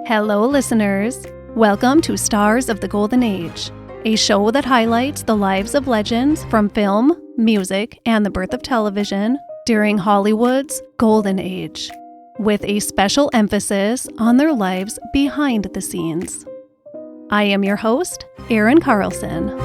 Hello, listeners. Welcome to Stars of the Golden Age, a show that highlights the lives of legends from film, music, and the birth of television during Hollywood's Golden Age, with a special emphasis on their lives behind the scenes. I am your host, Erin Carlson.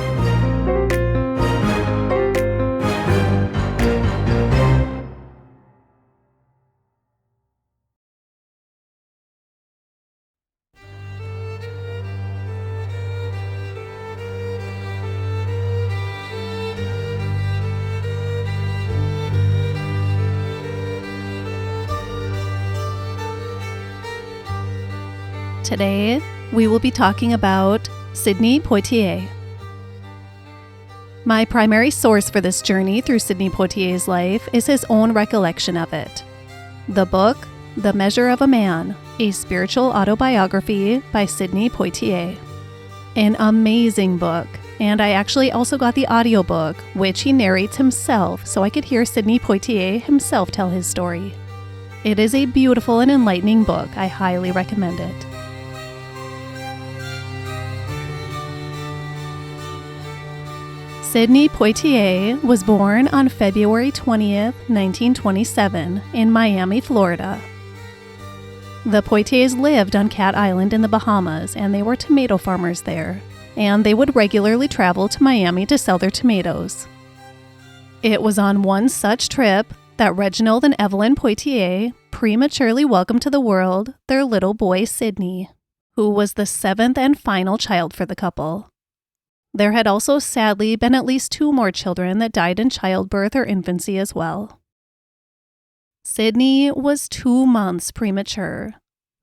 Today, we will be talking about Sidney Poitier. My primary source for this journey through Sidney Poitier's life is his own recollection of it. The book, The Measure of a Man, a Spiritual Autobiography by Sidney Poitier. An amazing book, and I actually also got the audiobook, which he narrates himself so I could hear Sidney Poitier himself tell his story. It is a beautiful and enlightening book. I highly recommend it. Sidney Poitier was born on February 20th, 1927, in Miami, Florida. The Poitiers lived on Cat Island in the Bahamas, and they were tomato farmers there, and they would regularly travel to Miami to sell their tomatoes. It was on one such trip that Reginald and Evelyn Poitier prematurely welcomed to the world their little boy Sidney, who was the seventh and final child for the couple. There had also sadly been at least 2 more children that died in childbirth or infancy as well. Sidney was 2 months premature.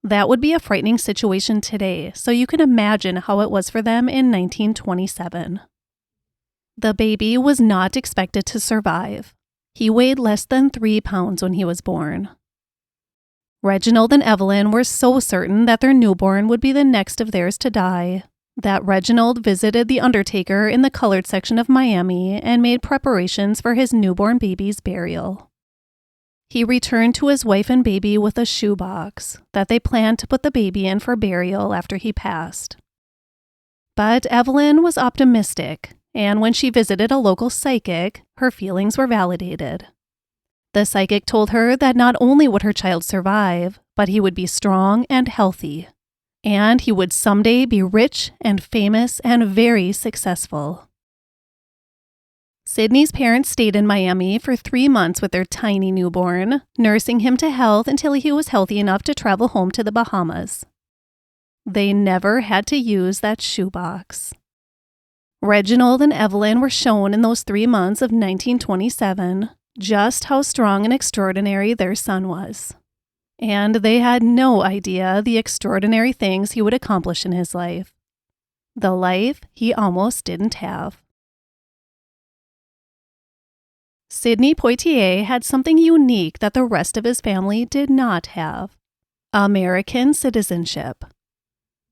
That would be a frightening situation today, so you can imagine how it was for them in 1927. The baby was not expected to survive. He weighed less than 3 pounds when he was born. Reginald and Evelyn were so certain that their newborn would be the next of theirs to die, that Reginald visited the undertaker in the colored section of Miami and made preparations for his newborn baby's burial. He returned to his wife and baby with a shoebox that they planned to put the baby in for burial after he passed. But Evelyn was optimistic, and when she visited a local psychic, her feelings were validated. The psychic told her that not only would her child survive, but he would be strong and healthy, and he would someday be rich and famous and very successful. Sidney's parents stayed in Miami for 3 months with their tiny newborn, nursing him to health until he was healthy enough to travel home to the Bahamas. They never had to use that shoebox. Reginald and Evelyn were shown in those 3 months of 1927 just how strong and extraordinary their son was. And they had no idea the extraordinary things he would accomplish in his life. The life he almost didn't have. Sidney Poitier had something unique that the rest of his family did not have: American citizenship.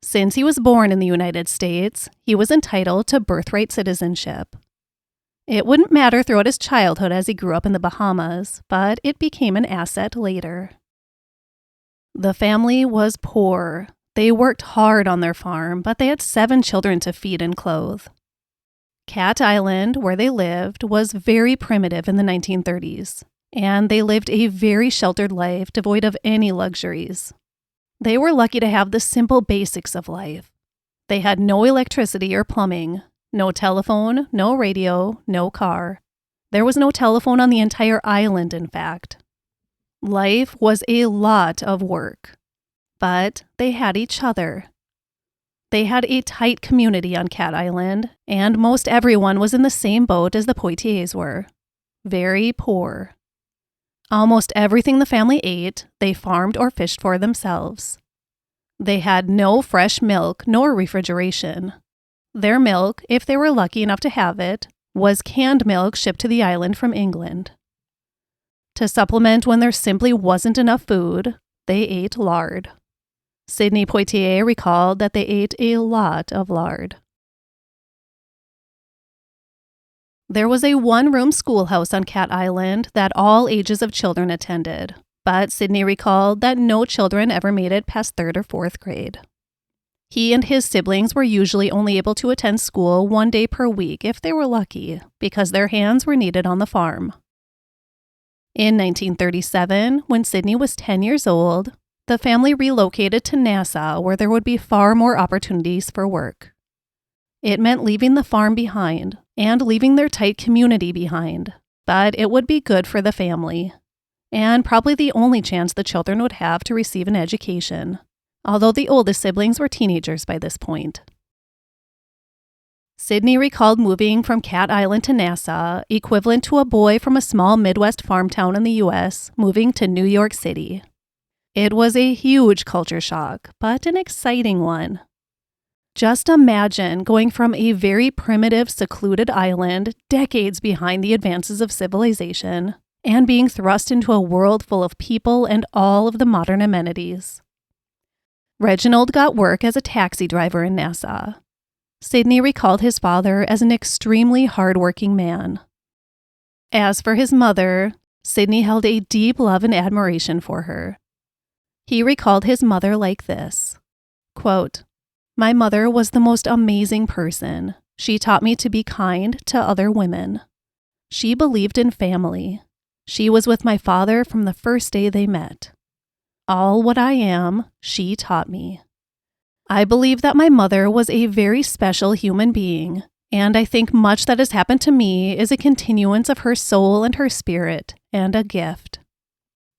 Since he was born in the United States, he was entitled to birthright citizenship. It wouldn't matter throughout his childhood as he grew up in the Bahamas, but it became an asset later. The family was poor. They worked hard on their farm, but they had 7 children to feed and clothe. Cat Island, where they lived, was very primitive in the 1930s, and they lived a very sheltered life devoid of any luxuries. They were lucky to have the simple basics of life. They had no electricity or plumbing, no telephone, no radio, no car. There was no telephone on the entire island, in fact. Life was a lot of work, but they had each other. They had a tight community on Cat Island, and most everyone was in the same boat as the Poitiers were: very poor. Almost everything the family ate, they farmed or fished for themselves. They had no fresh milk nor refrigeration. Their milk, if they were lucky enough to have it, was canned milk shipped to the island from England. To supplement when there simply wasn't enough food, they ate lard. Sidney Poitier recalled that they ate a lot of lard. There was a one-room schoolhouse on Cat Island that all ages of children attended, But Sidney recalled that no children ever made it past 3rd or 4th grade. He and his siblings were usually only able to attend school 1 day per week if they were lucky, because their hands were needed on the farm. In 1937, when Sidney was 10 years old, the family relocated to Nassau, where there would be far more opportunities for work. It meant leaving the farm behind and leaving their tight community behind, but it would be good for the family, and probably the only chance the children would have to receive an education, although the oldest siblings were teenagers by this point. Sidney recalled moving from Cat Island to Nassau, equivalent to a boy from a small Midwest farm town in the U.S. moving to New York City. It was a huge culture shock, but an exciting one. Just imagine going from a very primitive, secluded island, decades behind the advances of civilization, and being thrust into a world full of people and all of the modern amenities. Reginald got work as a taxi driver in Nassau. Sidney recalled his father as an extremely hardworking man. As for his mother, Sidney held a deep love and admiration for her. He recalled his mother like this, quote, "My mother was the most amazing person. She taught me to be kind to other women. She believed in family. She was with my father from the first day they met. All what I am, she taught me. I believe that my mother was a very special human being, and I think much that has happened to me is a continuance of her soul and her spirit, and a gift.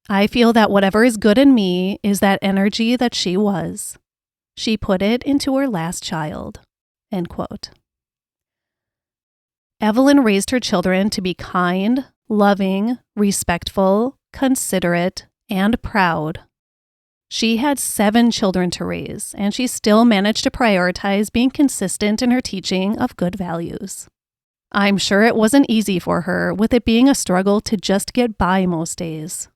I feel that whatever is good in me is that energy that she was. She put it into her last child." End quote. Evelyn raised her children to be kind, loving, respectful, considerate, and proud. She had 7 children to raise, and she still managed to prioritize being consistent in her teaching of good values. I'm sure it wasn't easy for her, with it being a struggle to just get by most days.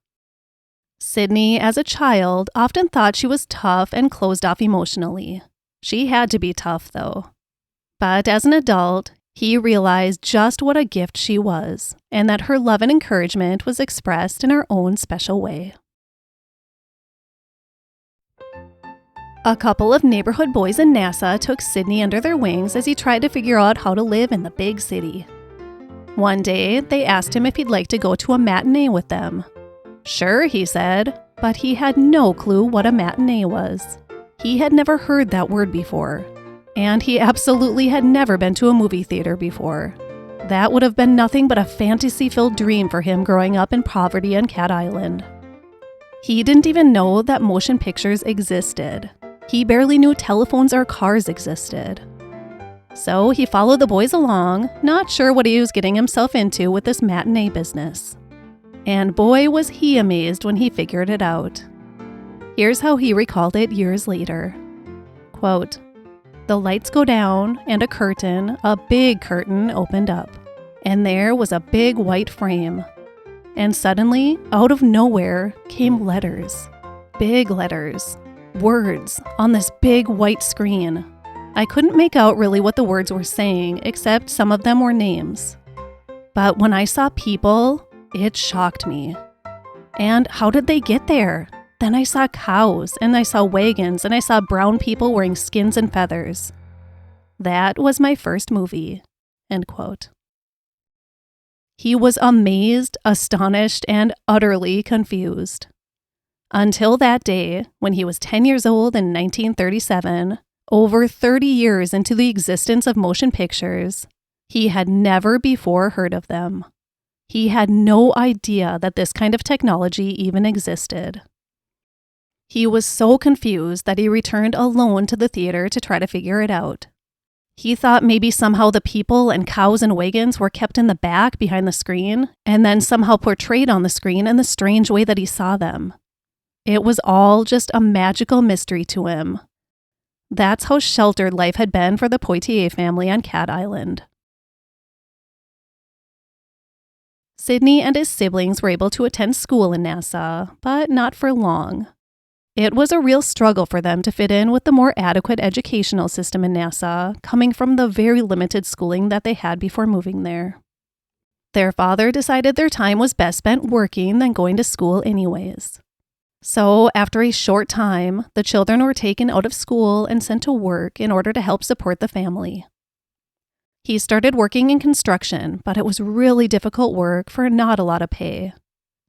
Sidney, as a child, often thought she was tough and closed off emotionally. She had to be tough, though. But as an adult, he realized just what a gift she was, and that her love and encouragement was expressed in her own special way. A couple of neighborhood boys in Nassau took Sidney under their wings as he tried to figure out how to live in the big city. One day, they asked him if he'd like to go to a matinee with them. Sure, he said, but he had no clue what a matinee was. He had never heard that word before, and he absolutely had never been to a movie theater before. That would have been nothing but a fantasy-filled dream for him growing up in poverty on Cat Island. He didn't even know that motion pictures existed. He barely knew telephones or cars existed. So he followed the boys along, not sure what he was getting himself into with this matinee business. And boy, was he amazed when he figured it out. Here's how he recalled it years later. Quote, "The lights go down and a big curtain opened up. And there was a big white frame. And suddenly, out of nowhere, came letters. Big letters. Words on this big white screen. I couldn't make out really what the words were saying, except some of them were names. But when I saw people, it shocked me. And how did they get there? Then I saw cows, and I saw wagons, and I saw brown people wearing skins and feathers. That was my first movie." End quote. He was amazed, astonished, and utterly confused. Until that day, when he was 10 years old in 1937, over 30 years into the existence of motion pictures, he had never before heard of them. He had no idea that this kind of technology even existed. He was so confused that he returned alone to the theater to try to figure it out. He thought maybe somehow the people and cows and wagons were kept in the back behind the screen, and then somehow portrayed on the screen in the strange way that he saw them. It was all just a magical mystery to him. That's how sheltered life had been for the Poitier family on Cat Island. Sidney and his siblings were able to attend school in Nassau, but not for long. It was a real struggle for them to fit in with the more adequate educational system in Nassau, coming from the very limited schooling that they had before moving there. Their father decided their time was best spent working than going to school anyways. So, after a short time, the children were taken out of school and sent to work in order to help support the family. He started working in construction, but it was really difficult work for not a lot of pay.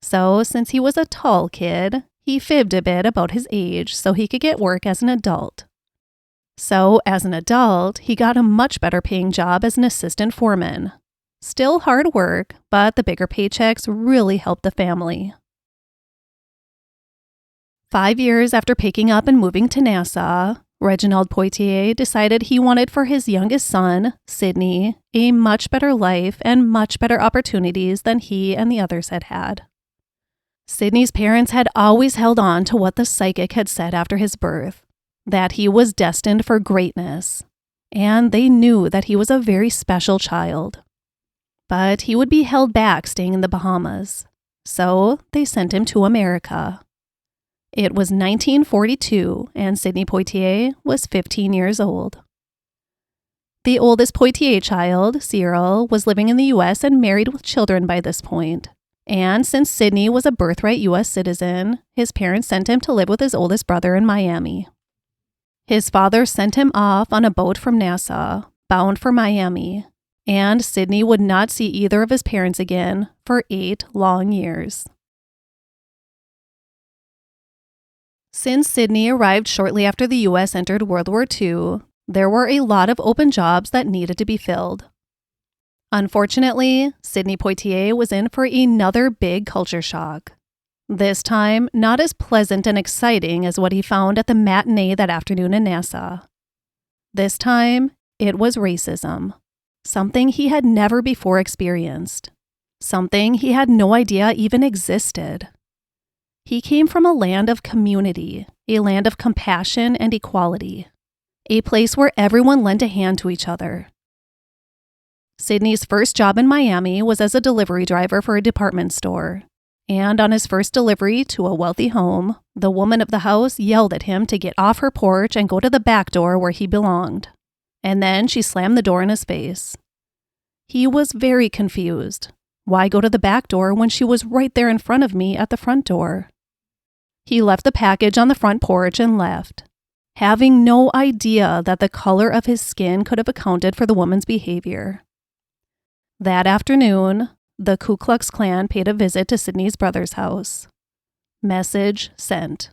So, since he was a tall kid, he fibbed a bit about his age so he could get work as an adult. So, as an adult, he got a much better paying job as an assistant foreman. Still hard work, but the bigger paychecks really helped the family. 5 years after picking up and moving to Nassau, Reginald Poitier decided he wanted for his youngest son, Sidney, a much better life and much better opportunities than he and the others had had. Sidney's parents had always held on to what the psychic had said after his birth, that he was destined for greatness, and they knew that he was a very special child. But he would be held back staying in the Bahamas, so they sent him to America. It was 1942, and Sidney Poitier was 15 years old. The oldest Poitier child, Cyril, was living in the U.S. and married with children by this point. And since Sidney was a birthright U.S. citizen, his parents sent him to live with his oldest brother in Miami. His father sent him off on a boat from Nassau, bound for Miami, and Sidney would not see either of his parents again for 8 long years. Since Sidney arrived shortly after the U.S. entered World War II, there were a lot of open jobs that needed to be filled. Unfortunately, Sidney Poitier was in for another big culture shock. This time, not as pleasant and exciting as what he found at the matinee that afternoon in Nassau. This time, it was racism, something he had never before experienced, something he had no idea even existed. He came from a land of community, a land of compassion and equality, a place where everyone lent a hand to each other. Sidney's first job in Miami was as a delivery driver for a department store, and on his first delivery to a wealthy home, the woman of the house yelled at him to get off her porch and go to the back door where he belonged, and then she slammed the door in his face. He was very confused. Why go to the back door when she was right there in front of me at the front door? He left the package on the front porch and left, having no idea that the color of his skin could have accounted for the woman's behavior. That afternoon, the Ku Klux Klan paid a visit to Sidney's brother's house. Message sent.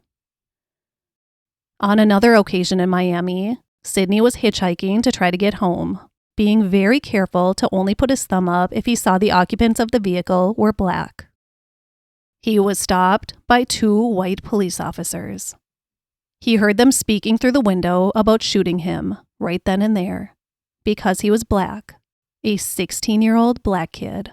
On another occasion in Miami, Sidney was hitchhiking to try to get home, being very careful to only put his thumb up if he saw the occupants of the vehicle were black. He was stopped by 2 white police officers. He heard them speaking through the window about shooting him right then and there, because he was black, a 16-year-old black kid.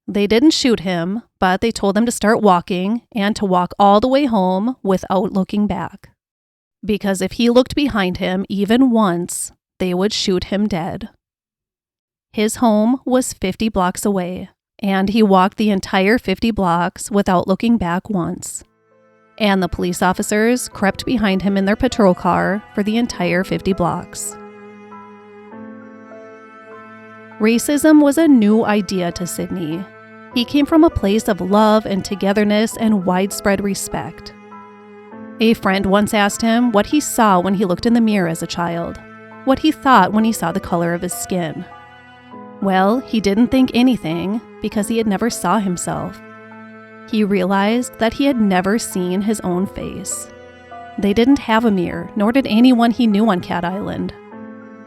They didn't shoot him, but they told him to start walking and to walk all the way home without looking back. Because if he looked behind him even once, they would shoot him dead. His home was 50 blocks away, and he walked the entire 50 blocks without looking back once. And the police officers crept behind him in their patrol car for the entire 50 blocks. Racism was a new idea to Sidney. He came from a place of love and togetherness and widespread respect. A friend once asked him what he saw when he looked in the mirror as a child, what he thought when he saw the color of his skin. Well, he didn't think anything because he had never saw himself. He realized that he had never seen his own face. They didn't have a mirror, nor did anyone he knew on Cat Island.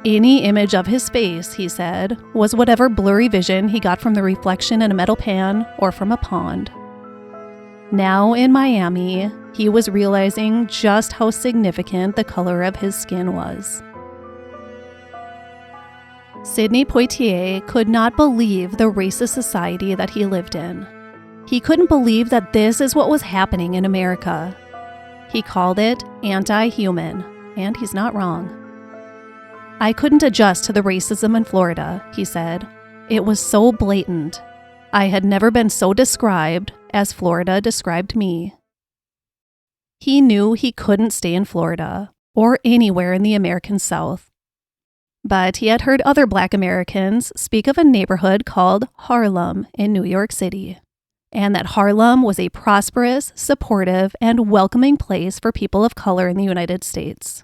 Any image of his face, he said, was whatever blurry vision he got from the reflection in a metal pan or from a pond. Now in Miami, he was realizing just how significant the color of his skin was. Sidney Poitier could not believe the racist society that he lived in. He couldn't believe that this is what was happening in America. He called it anti-human, and he's not wrong. I couldn't adjust to the racism in Florida, he said. It was so blatant. I had never been so described as Florida described me. He knew he couldn't stay in Florida or anywhere in the American South. But he had heard other Black Americans speak of a neighborhood called Harlem in New York City. and that Harlem was a prosperous, supportive, and welcoming place for people of color in the United States.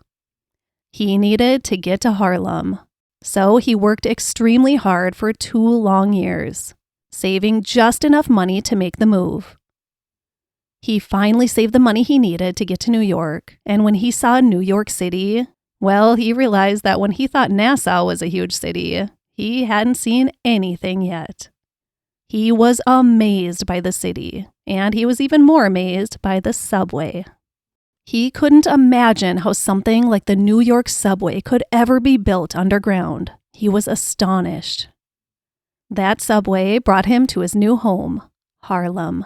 He needed to get to Harlem, so he worked extremely hard for 2 long years, saving just enough money to make the move. He finally saved the money he needed to get to New York, and when he saw New York City, well, he realized that when he thought Nassau was a huge city, he hadn't seen anything yet. He was amazed by the city, and he was even more amazed by the subway. He couldn't imagine how something like the New York subway could ever be built underground. He was astonished. That subway brought him to his new home, Harlem.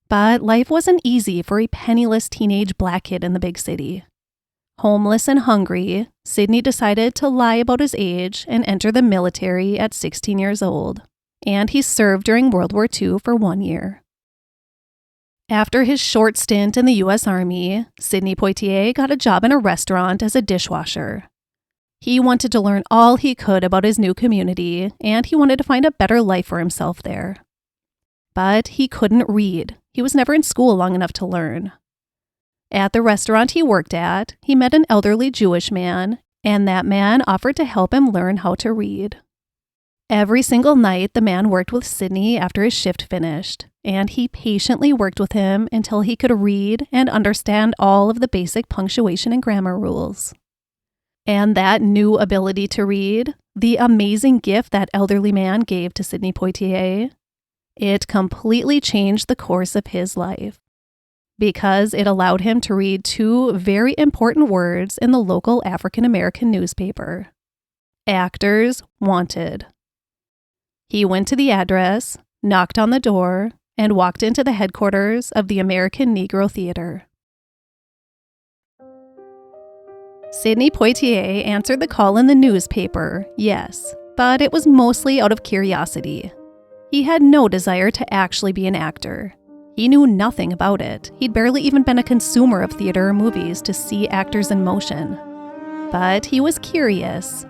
But life wasn't easy for a penniless teenage black kid in the big city. Homeless and hungry, Sidney decided to lie about his age and enter the military at 16 years old, and he served during World War II for 1 year. After his short stint in the U.S. Army, Sidney Poitier got a job in a restaurant as a dishwasher. He wanted to learn all he could about his new community, and he wanted to find a better life for himself there. But he couldn't read. He was never in school long enough to learn. At the restaurant he worked at, he met an elderly Jewish man, and that man offered to help him learn how to read. Every single night, the man worked with Sidney after his shift finished, and he patiently worked with him until he could read and understand all of the basic punctuation and grammar rules. And that new ability to read, the amazing gift that elderly man gave to Sidney Poitier, it completely changed the course of his life, because it allowed him to read 2 very important words in the local African American newspaper: actors wanted. He went to the address, knocked on the door, and walked into the headquarters of the American Negro Theater. Sidney Poitier answered the call in the newspaper, yes, but it was mostly out of curiosity. He had no desire to actually be an actor. He knew nothing about it. He'd barely even been a consumer of theater or movies to see actors in motion. But he was curious.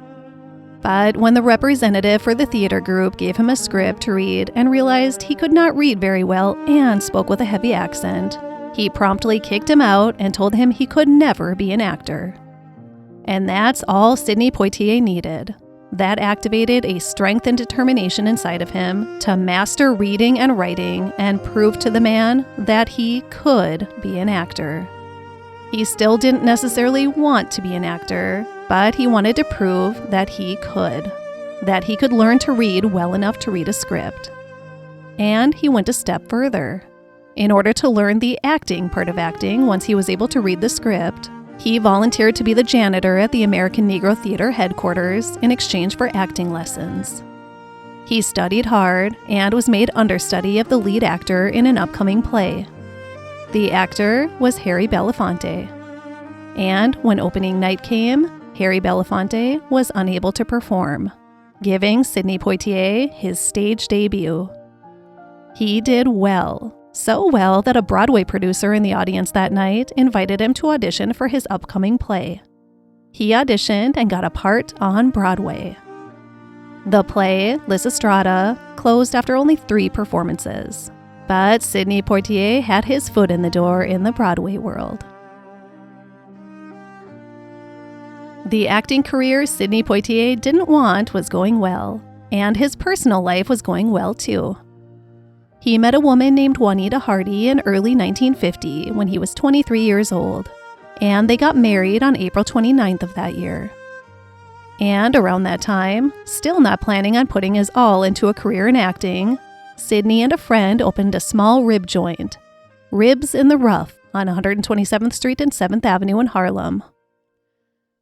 But when the representative for the theater group gave him a script to read and realized he could not read very well and spoke with a heavy accent, he promptly kicked him out and told him he could never be an actor. And that's all Sidney Poitier needed. That activated a strength and determination inside of him to master reading and writing and prove to the man that he could be an actor. He still didn't necessarily want to be an actor, but he wanted to prove that he could learn to read well enough to read a script. And he went a step further. In order to learn the acting part of acting, once he was able to read the script, he volunteered to be the janitor at the American Negro Theater headquarters in exchange for acting lessons. He studied hard and was made understudy of the lead actor in an upcoming play. The actor was Harry Belafonte. And when opening night came, Harry Belafonte was unable to perform, giving Sidney Poitier his stage debut. He did well. So well that a Broadway producer in the audience that night invited him to audition for his upcoming play. He auditioned and got a part on Broadway. The play, Lysistrata, closed after only 3 performances, but Sidney Poitier had his foot in the door in the Broadway world. The acting career Sidney Poitier didn't want was going well, and his personal life was going well too. He met a woman named Juanita Hardy in early 1950 when he was 23 years old, and they got married on April 29th of that year. And around that time, still not planning on putting his all into a career in acting, Sidney and a friend opened a small rib joint, Ribs in the Rough, on 127th Street and 7th Avenue in Harlem.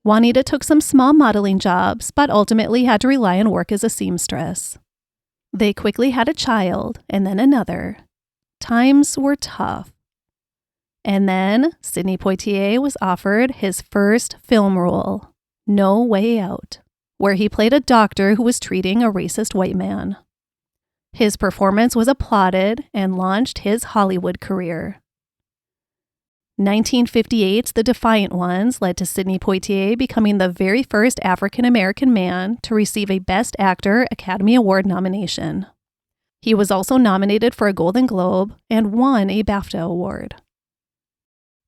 Juanita took some small modeling jobs, but ultimately had to rely on work as a seamstress. They quickly had a child, and then another. Times were tough. And then Sidney Poitier was offered his first film role, No Way Out, where he played a doctor who was treating a racist white man. His performance was applauded and launched his Hollywood career. 1958's The Defiant Ones led to Sidney Poitier becoming the very first African-American man to receive a Best Actor Academy Award nomination. He was also nominated for a Golden Globe and won a BAFTA award.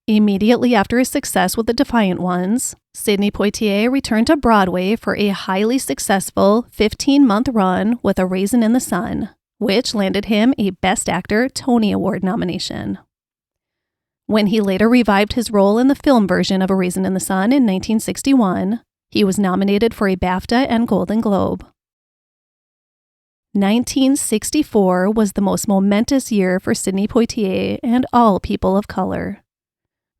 Immediately after his success with The Defiant Ones, Sidney Poitier returned to Broadway for a highly successful 15-month run with A Raisin in the Sun, which landed him a Best Actor Tony Award nomination. When he later revived his role in the film version of A Raisin in the Sun in 1961, he was nominated for a BAFTA and Golden Globe. 1964 was the most momentous year for Sidney Poitier and all people of color.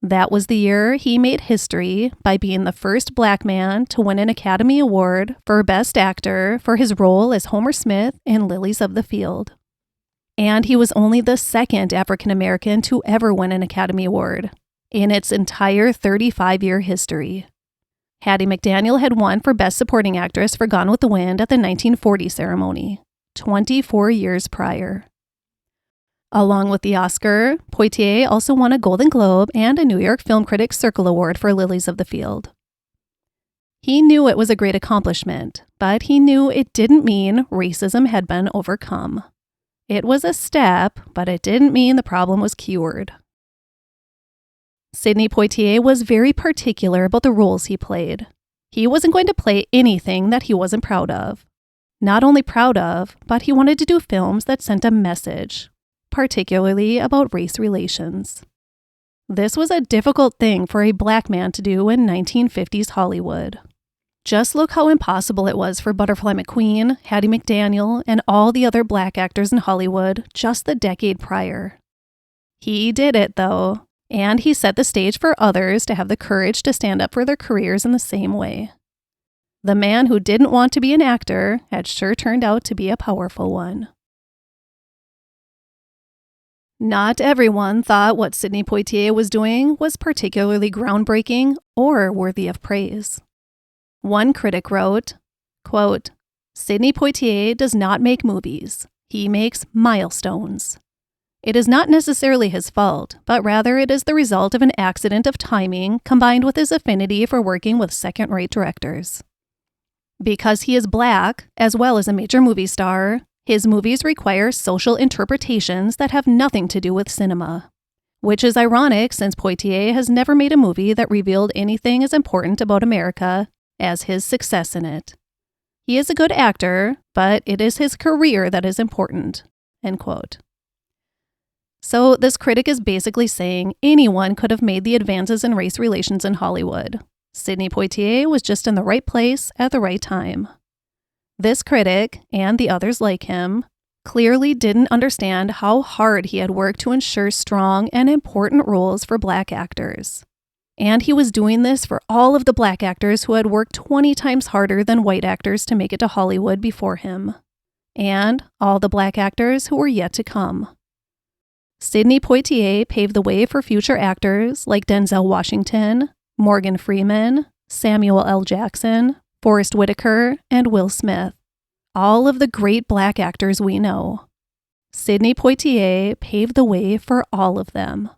That was the year he made history by being the first Black man to win an Academy Award for Best Actor for his role as Homer Smith in Lilies of the Field. And he was only the second African American to ever win an Academy Award in its entire 35-year history. Hattie McDaniel had won for Best Supporting Actress for Gone with the Wind at the 1940 ceremony, 24 years prior. Along with the Oscar, Poitier also won a Golden Globe and a New York Film Critics Circle Award for Lilies of the Field. He knew it was a great accomplishment, but he knew it didn't mean racism had been overcome. It was a step, but it didn't mean the problem was cured. Sidney Poitier was very particular about the roles he played. He wasn't going to play anything that he wasn't proud of. Not only proud of, but he wanted to do films that sent a message, particularly about race relations. This was a difficult thing for a Black man to do in 1950s Hollywood. Just look how impossible it was for Butterfly McQueen, Hattie McDaniel, and all the other Black actors in Hollywood just the decade prior. He did it, though, and he set the stage for others to have the courage to stand up for their careers in the same way. The man who didn't want to be an actor had sure turned out to be a powerful one. Not everyone thought what Sidney Poitier was doing was particularly groundbreaking or worthy of praise. One critic wrote, quote, "Sidney Poitier does not make movies. He makes milestones. It is not necessarily his fault, but rather it is the result of an accident of timing combined with his affinity for working with second-rate directors. Because he is Black, as well as a major movie star, his movies require social interpretations that have nothing to do with cinema. Which is ironic since Poitier has never made a movie that revealed anything as important about America as his success in it. He is a good actor, but it is his career that is important." End quote. So this critic is basically saying anyone could have made the advances in race relations in Hollywood. Sidney Poitier was just in the right place at the right time. This critic, and the others like him, clearly didn't understand how hard he had worked to ensure strong and important roles for Black actors. And he was doing this for all of the Black actors who had worked 20 times harder than white actors to make it to Hollywood before him. And all the Black actors who were yet to come. Sidney Poitier paved the way for future actors like Denzel Washington, Morgan Freeman, Samuel L. Jackson, Forrest Whitaker, and Will Smith. All of the great Black actors we know. Sidney Poitier paved the way for all of them.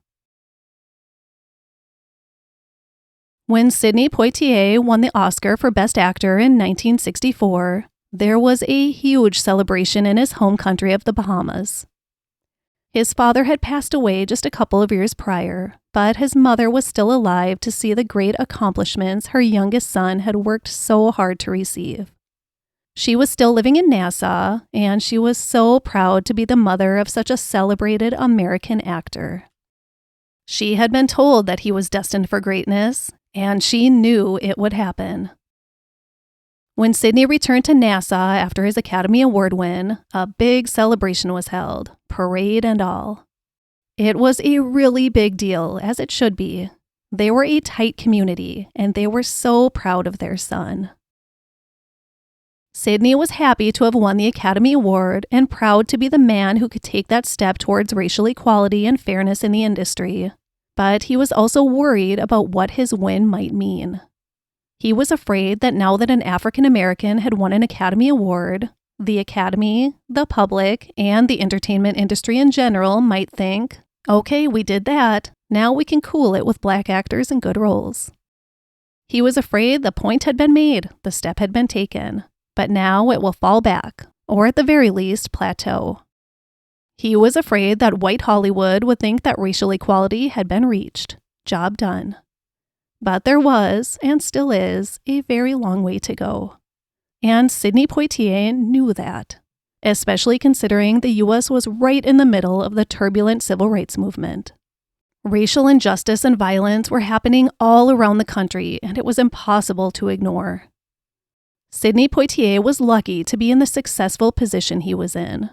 When Sidney Poitier won the Oscar for Best Actor in 1964, there was a huge celebration in his home country of the Bahamas. His father had passed away just a couple of years prior, but his mother was still alive to see the great accomplishments her youngest son had worked so hard to receive. She was still living in Nassau, and she was so proud to be the mother of such a celebrated American actor. She had been told that he was destined for greatness, and she knew it would happen. When Sidney returned to Nassau after his Academy Award win, a big celebration was held, parade and all. It was a really big deal, as it should be. They were a tight community, and they were so proud of their son. Sidney was happy to have won the Academy Award and proud to be the man who could take that step towards racial equality and fairness in the industry. But he was also worried about what his win might mean. He was afraid that now that an African American had won an Academy Award, the Academy, the public, and the entertainment industry in general might think, okay, we did that. Now we can cool it with Black actors in good roles. He was afraid the point had been made, the step had been taken, but now it will fall back, or at the very least, plateau. He was afraid that white Hollywood would think that racial equality had been reached. Job done. But there was, and still is, a very long way to go. And Sidney Poitier knew that, especially considering the U.S. was right in the middle of the turbulent civil rights movement. Racial injustice and violence were happening all around the country, and it was impossible to ignore. Sidney Poitier was lucky to be in the successful position he was in.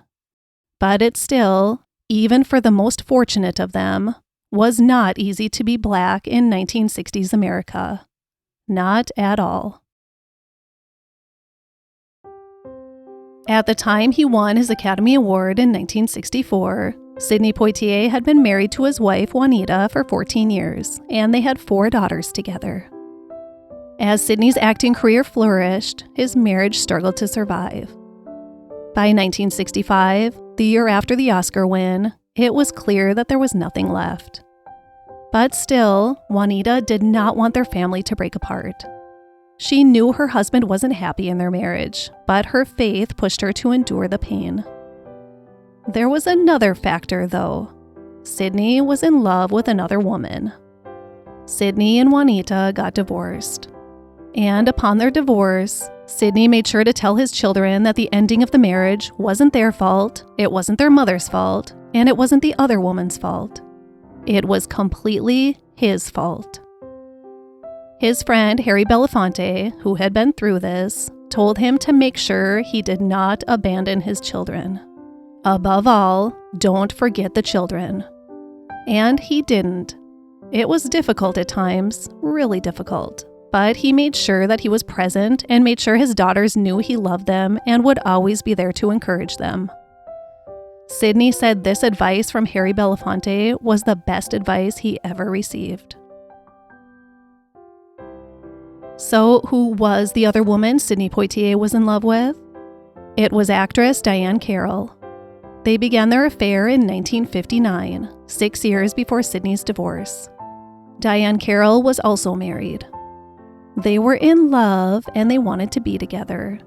But it still, even for the most fortunate of them, was not easy to be Black in 1960s America. Not at all. At the time he won his Academy Award in 1964, Sidney Poitier had been married to his wife Juanita for 14 years, and they had 4 daughters together. As Sidney's acting career flourished, his marriage struggled to survive. By 1965, the year after the Oscar win, it was clear that there was nothing left. But still, Juanita did not want their family to break apart. She knew her husband wasn't happy in their marriage, but her faith pushed her to endure the pain. There was another factor, though. Sidney was in love with another woman. Sidney and Juanita got divorced. And upon their divorce, Sidney made sure to tell his children that the ending of the marriage wasn't their fault, it wasn't their mother's fault, and it wasn't the other woman's fault. It was completely his fault. His friend Harry Belafonte, who had been through this, told him to make sure he did not abandon his children. Above all, don't forget the children. And he didn't. It was difficult at times, really difficult. But he made sure that he was present and made sure his daughters knew he loved them and would always be there to encourage them. Sidney said this advice from Harry Belafonte was the best advice he ever received. So, who was the other woman Sidney Poitier was in love with? It was actress Diahann Carroll. They began their affair in 1959, 6 years before Sidney's divorce. Diahann Carroll was also married. They were in love and they wanted to be together.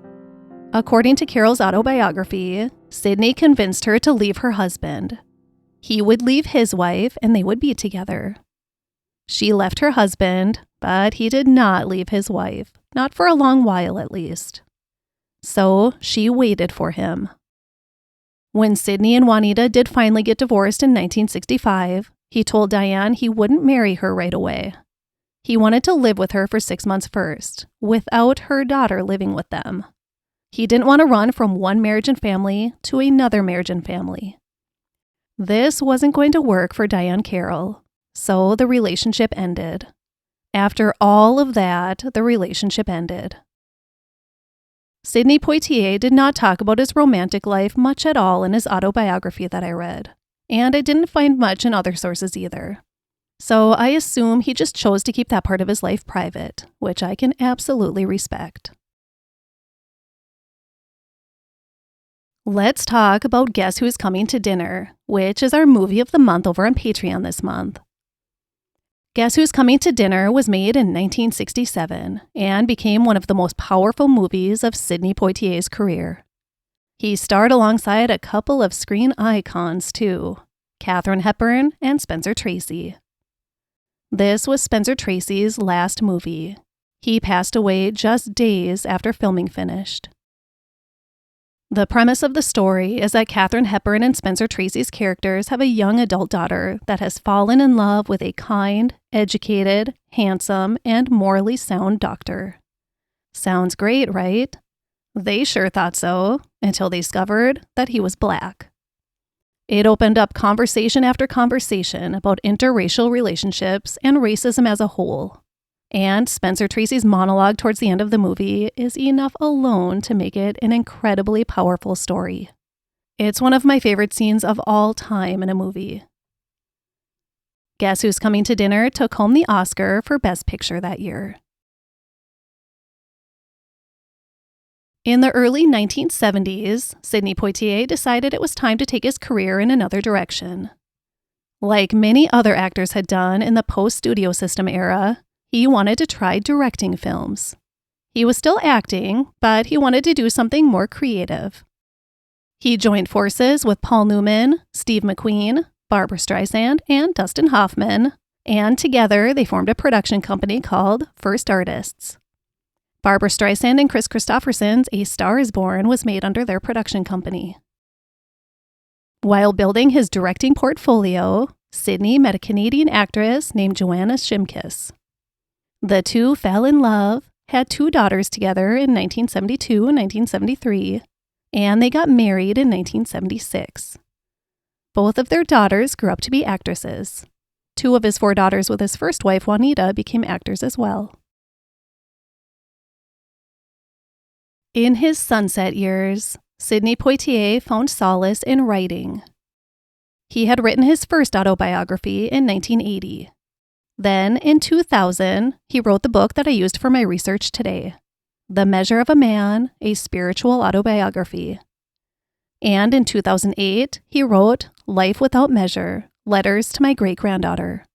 According to Carroll's autobiography, Sidney convinced her to leave her husband. He would leave his wife and they would be together. She left her husband, but he did not leave his wife, not for a long while at least. So she waited for him. When Sidney and Juanita did finally get divorced in 1965, he told Diahann he wouldn't marry her right away. He wanted to live with her for 6 months first, without her daughter living with them. He didn't want to run from one marriage and family to another marriage and family. This wasn't going to work for Diahann Carroll, so the relationship ended. After all of that, the relationship ended. Sidney Poitier did not talk about his romantic life much at all in his autobiography that I read, and I didn't find much in other sources either. So I assume he just chose to keep that part of his life private, which I can absolutely respect. Let's talk about Guess Who's Coming to Dinner, which is our movie of the month over on Patreon this month. Guess Who's Coming to Dinner was made in 1967 and became one of the most powerful movies of Sidney Poitier's career. He starred alongside a couple of screen icons too, Katharine Hepburn and Spencer Tracy. This was Spencer Tracy's last movie. He passed away just days after filming finished. The premise of the story is that Katharine Hepburn and Spencer Tracy's characters have a young adult daughter that has fallen in love with a kind, educated, handsome, and morally sound doctor. Sounds great, right? They sure thought so, until they discovered that he was Black. It opened up conversation after conversation about interracial relationships and racism as a whole. And Spencer Tracy's monologue towards the end of the movie is enough alone to make it an incredibly powerful story. It's one of my favorite scenes of all time in a movie. Guess Who's Coming to Dinner took home the Oscar for Best Picture that year. In the early 1970s, Sidney Poitier decided it was time to take his career in another direction. Like many other actors had done in the post-studio system era, he wanted to try directing films. He was still acting, but he wanted to do something more creative. He joined forces with Paul Newman, Steve McQueen, Barbra Streisand, and Dustin Hoffman, and together they formed a production company called First Artists. Barbra Streisand and Chris Christopherson's A Star is Born was made under their production company. While building his directing portfolio, Sidney met a Canadian actress named Joanna Shimkus. The two fell in love, had 2 daughters together in 1972 and 1973, and they got married in 1976. Both of their daughters grew up to be actresses. 2 of his 4 daughters with his first wife, Juanita, became actors as well. In his sunset years, Sidney Poitier found solace in writing. He had written his first autobiography in 1980. Then, in 2000, he wrote the book that I used for my research today, The Measure of a Man, a Spiritual Autobiography. And in 2008, he wrote Life Without Measure, Letters to My Great-Granddaughter.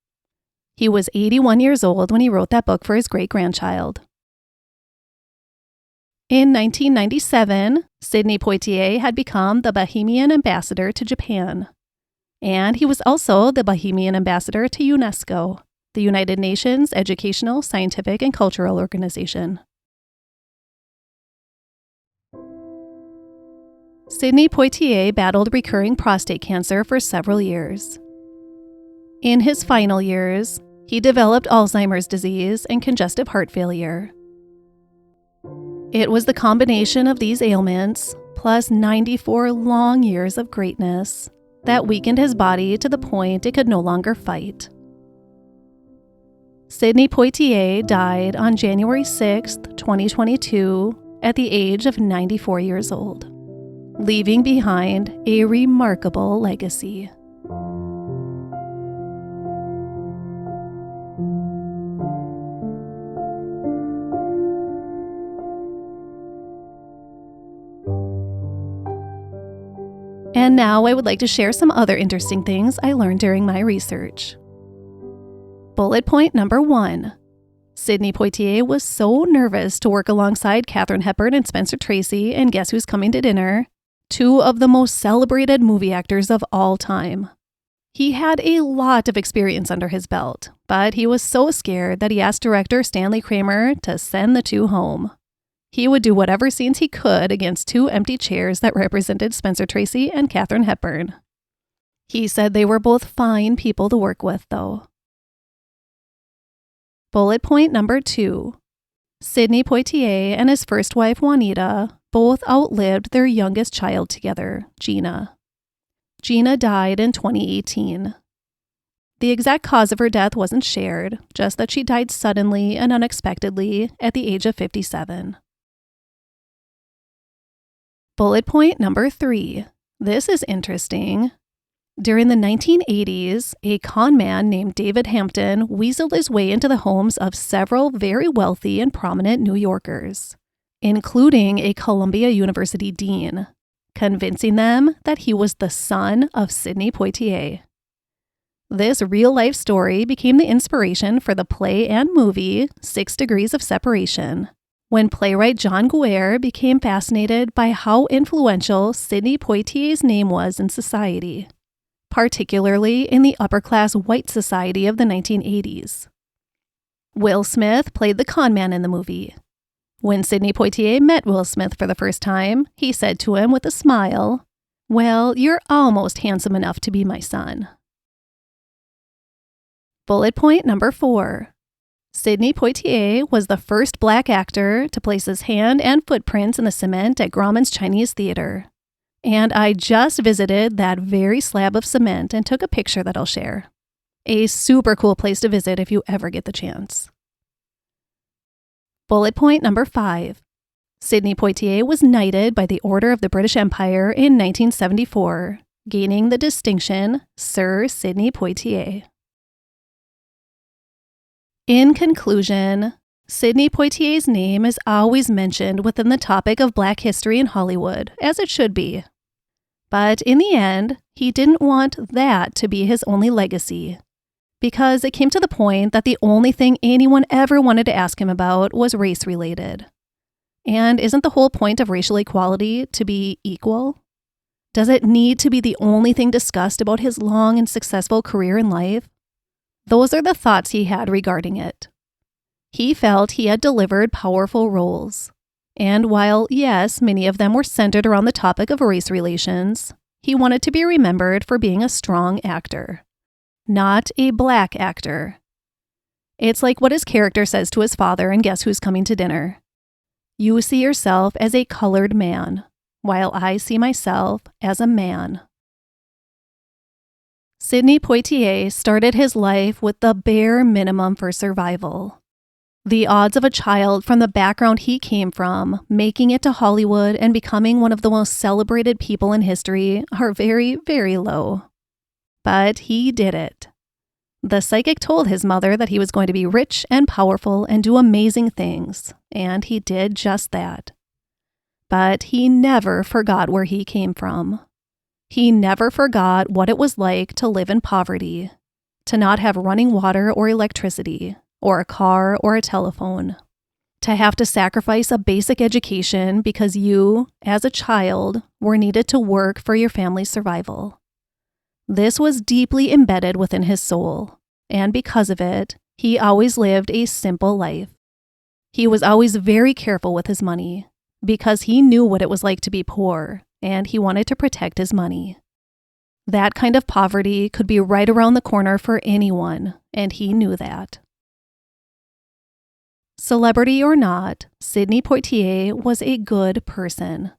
He was 81 years old when he wrote that book for his great-grandchild. In 1997, Sidney Poitier had become the Bahamian ambassador to Japan. And he was also the Bahamian ambassador to UNESCO, the United Nations Educational, Scientific, and Cultural Organization. Sidney Poitier battled recurring prostate cancer for several years. In his final years, he developed Alzheimer's disease and congestive heart failure. It was the combination of these ailments, plus 94 long years of greatness, that weakened his body to the point it could no longer fight. Sidney Poitier died on January 6, 2022, at the age of 94 years old, leaving behind a remarkable legacy. And now I would like to share some other interesting things I learned during my research. Bullet point number 1. Sidney Poitier was so nervous to work alongside Katharine Hepburn and Spencer Tracy in Guess Who's Coming to Dinner, 2 of the most celebrated movie actors of all time. He had a lot of experience under his belt, but he was so scared that he asked director Stanley Kramer to send the 2 home. He would do whatever scenes he could against 2 empty chairs that represented Spencer Tracy and Katharine Hepburn. He said they were both fine people to work with, though. Bullet point number 2. Sidney Poitier and his first wife, Juanita, both outlived their youngest child together, Gina. Gina died in 2018. The exact cause of her death wasn't shared, just that she died suddenly and unexpectedly at the age of 57. Bullet point number 3. This is interesting. During the 1980s, a con man named David Hampton weaseled his way into the homes of several very wealthy and prominent New Yorkers, including a Columbia University dean, convincing them that he was the son of Sidney Poitier. This real-life story became the inspiration for the play and movie 6 Degrees of Separation, when playwright John Guare became fascinated by how influential Sidney Poitier's name was in society, particularly in the upper-class white society of the 1980s. Will Smith played the con man in the movie. When Sidney Poitier met Will Smith for the first time, he said to him with a smile, "Well, you're almost handsome enough to be my son." Bullet point number 4. Sidney Poitier was the first Black actor to place his hand and footprints in the cement at Grauman's Chinese Theater. And I just visited that very slab of cement and took a picture that I'll share. A super cool place to visit if you ever get the chance. Bullet point number 5. Sidney Poitier was knighted by the Order of the British Empire in 1974, gaining the distinction Sir Sidney Poitier. In conclusion, Sidney Poitier's name is always mentioned within the topic of Black history in Hollywood, as it should be. But in the end, he didn't want that to be his only legacy, because it came to the point that the only thing anyone ever wanted to ask him about was race-related. And isn't the whole point of racial equality to be equal? Does it need to be the only thing discussed about his long and successful career in life? Those are the thoughts he had regarding it. He felt he had delivered powerful roles. And while, yes, many of them were centered around the topic of race relations, he wanted to be remembered for being a strong actor, not a black actor. It's like what his character says to his father in Guess Who's Coming to Dinner. You see yourself as a colored man, while I see myself as a man. Sidney Poitier started his life with the bare minimum for survival. The odds of a child from the background he came from making it to Hollywood and becoming one of the most celebrated people in history are very, very low. But he did it. The psychic told his mother that he was going to be rich and powerful and do amazing things, and he did just that. But he never forgot where he came from. He never forgot what it was like to live in poverty, to not have running water or electricity, or a car or a telephone, to have to sacrifice a basic education because you, as a child, were needed to work for your family's survival. This was deeply embedded within his soul, and because of it, he always lived a simple life. He was always very careful with his money, because he knew what it was like to be poor, and he wanted to protect his money. That kind of poverty could be right around the corner for anyone, and he knew that. Celebrity or not, Sidney Poitier was a good person.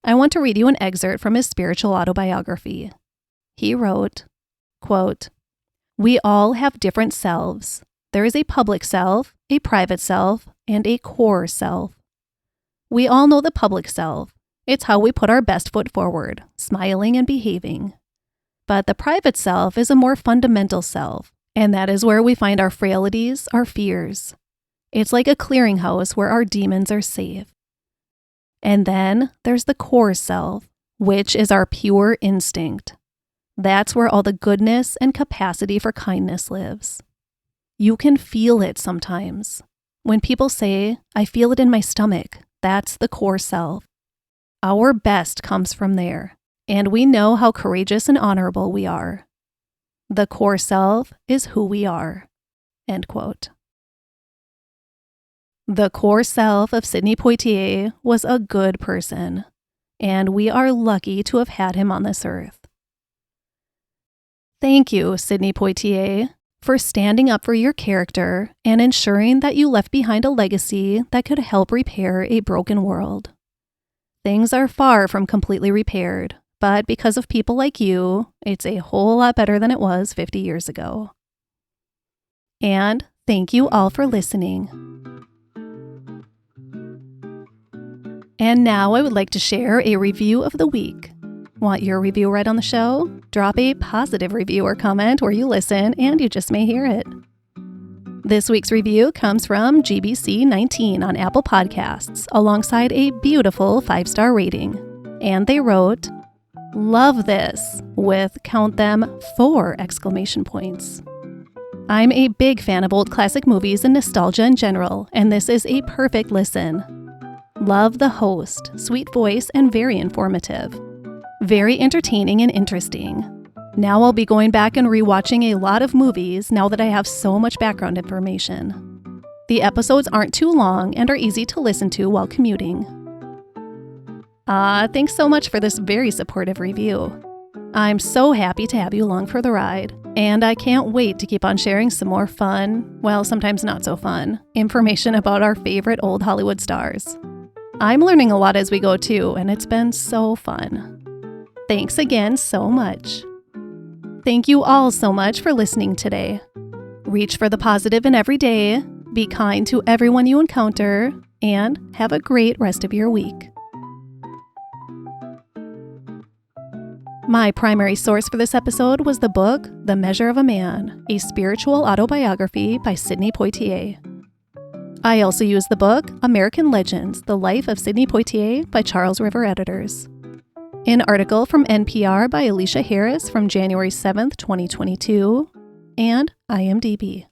I want to read you an excerpt from his spiritual autobiography. He wrote, quote, "We all have different selves. There is a public self, a private self, and a core self. We all know the public self. It's how we put our best foot forward, smiling and behaving. But the private self is a more fundamental self, and that is where we find our frailties, our fears. It's like a clearinghouse where our demons are safe. And then there's the core self, which is our pure instinct. That's where all the goodness and capacity for kindness lives. You can feel it sometimes. When people say, I feel it in my stomach, that's the core self. Our best comes from there, and we know how courageous and honorable we are. The core self is who we are." End quote. The core self of Sidney Poitier was a good person, and we are lucky to have had him on this earth. Thank you, Sidney Poitier, for standing up for your character and ensuring that you left behind a legacy that could help repair a broken world. Things are far from completely repaired, but because of people like you, it's a whole lot better than it was 50 years ago. And thank you all for listening. And now I would like to share a review of the week. Want your review read on the show? Drop a positive review or comment where you listen and you just may hear it. This week's review comes from GBC19 on Apple Podcasts alongside a beautiful 5-star rating. And they wrote, "Love this," with, count them, 4 exclamation points. I'm a big fan of old classic movies and nostalgia in general, and this is a perfect listen. Love the host, sweet voice, and very informative. Very entertaining and interesting. Now I'll be going back and rewatching a lot of movies now that I have so much background information. The episodes aren't too long and are easy to listen to while commuting. Thanks so much for this very supportive review. I'm so happy to have you along for the ride, and I can't wait to keep on sharing some more fun, well, sometimes not so fun, information about our favorite old Hollywood stars. I'm learning a lot as we go too, and it's been so fun. Thanks again so much. Thank you all so much for listening today. Reach for the positive in every day, be kind to everyone you encounter, and have a great rest of your week. My primary source for this episode was the book, The Measure of a Man, a spiritual autobiography by Sidney Poitier. I also used the book, American Legends, The Life of Sidney Poitier by Charles River Editors. An article from NPR by Alisha Harris from January 7th, 2022, and IMDB.